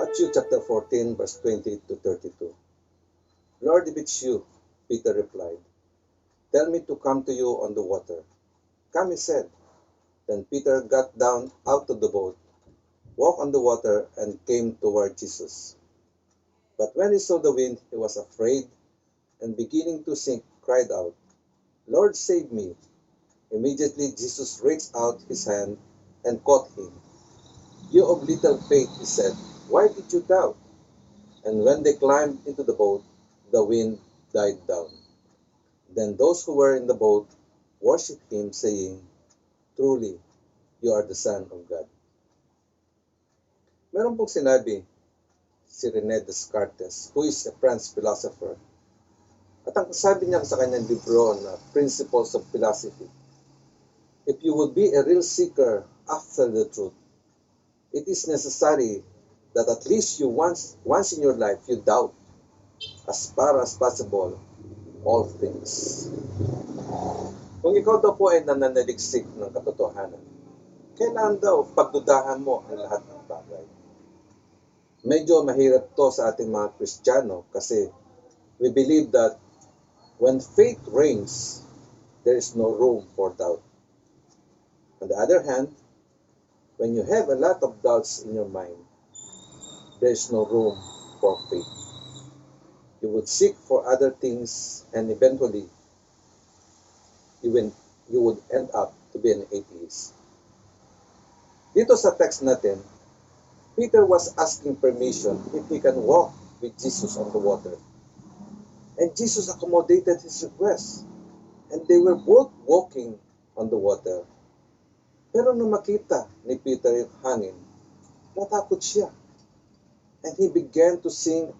Matthew chapter 14, verse 20 to 32. Lord, if it's you, Peter replied, tell me to come to you on the water. Come, he said. Then Peter got down out of the boat, walked on the water, and came toward Jesus. But when he saw the wind, he was afraid, and beginning to sink, cried out, Lord, save me. Immediately Jesus reached out his hand and caught him. You of little faith, he said, why did you doubt? And when they climbed into the boat, the wind died down. Then those who were in the boat worshipped him, saying, truly, you are the Son of God. Meron pong sinabi si Rene Descartes, who is a French philosopher. At ang sabi niya sa kanyang libro na Principles of Philosophy, if you would be a real seeker after the truth, it is necessary that at least you once in your life you doubt, as far as possible, all things. Kung ikaw daw po ay nananaliksik ng katotohanan, kailangan daw pagdudahan mo ang lahat ng bagay. Medyo mahirap to sa ating mga Kristiyano kasi we believe that when faith reigns, there is no room for doubt. On the other hand, when you have a lot of doubts in your mind, there is no room for faith. You would seek for other things and eventually you would end up to be an atheist. Dito sa text natin, Peter was asking permission if he can walk with Jesus on the water. And Jesus accommodated his request. And they were both walking on the water. Pero nung makita ni Peter yung hangin, natakot siya. And he began to sink,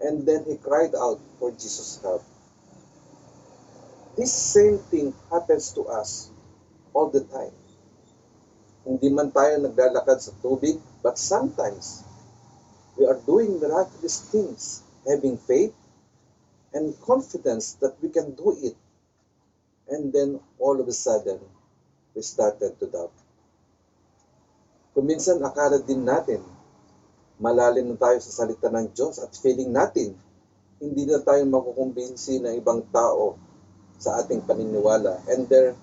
and then he cried out for Jesus' help. This same thing happens to us all the time. Hindi man tayo naglalakad sa tubig, but sometimes we are doing miraculous things, having faith and confidence that we can do it. And then all of a sudden, we started to doubt. Kung minsan akala din natin, malalim na tayo sa salita ng Diyos at feeling natin, hindi na tayo makukumbinsi ng ibang tao sa ating paniniwala. And there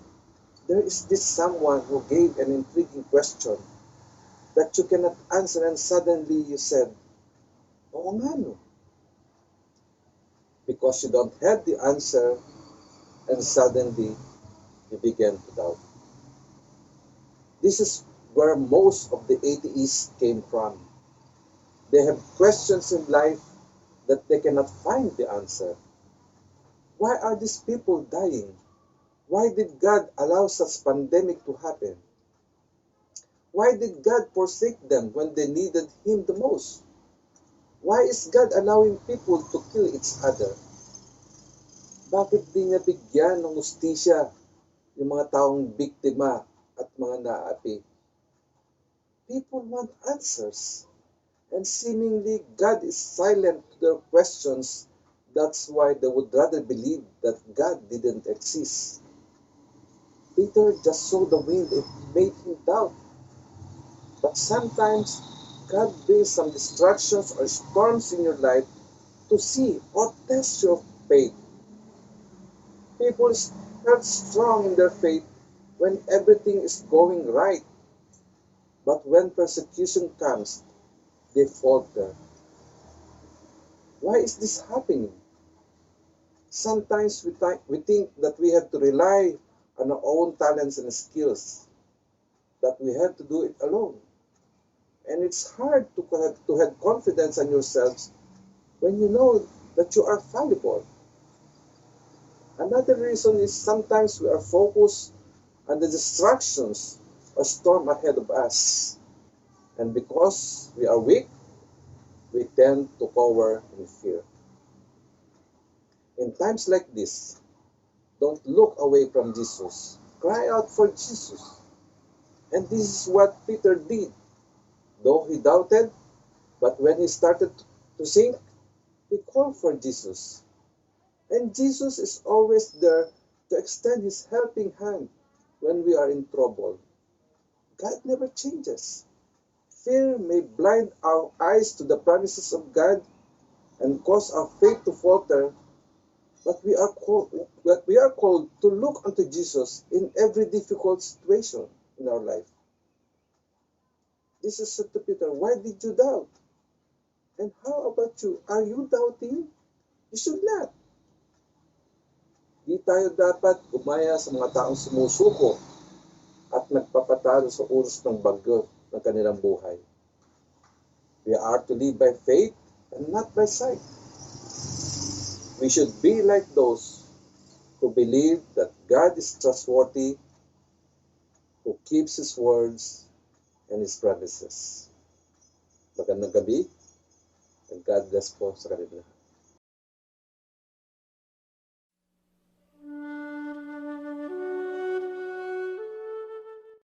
is this someone who gave an intriguing question that you cannot answer, and suddenly you said, oo nga no. Because you don't have the answer, and suddenly you began to doubt. This is where most of the atheists came from. They have questions in life that they cannot find the answer. Why are these people dying? Why did God allow such pandemic to happen? Why did God forsake them when they needed Him the most? Why is God allowing people to kill each other? Bakit di niya bigyan ng hustisya yung mga taong biktima at mga naapi? People want answers. And seemingly God is silent to their questions. That's why they would rather believe that God didn't exist. Peter just saw the wind. It made him doubt. But sometimes God brings some distractions or storms in your life to see or test your faith. People felt strong in their faith when everything is going right. But when persecution comes, they falter. Why is this happening? Sometimes we think that we have to rely on our own talents and skills, that we have to do it alone. And it's hard to have confidence in yourselves when you know that you are fallible. Another reason is sometimes we are focused on the distractions or storm ahead of us. And because we are weak, we tend to cower in fear. In times like this, don't look away from Jesus. Cry out for Jesus. And this is what Peter did. Though he doubted, but when he started to sink, he called for Jesus. And Jesus is always there to extend His helping hand when we are in trouble. God never changes. fear may blind our eyes to the promises of God and cause our faith to falter, but we are called to look unto Jesus in every difficult situation in our life. Jesus said to Peter, "Why did you doubt?" And how about you? Are you doubting? You should not. Di tayo dapat gumaya sa mga taong sumusuko at nagpapatalo sa unos ng bagyo ng kanilang buhay. We are to live by faith and not by sight. We should be like those who believe that God is trustworthy, who keeps His words and His promises. Magandang gabi and God bless po sa kanila.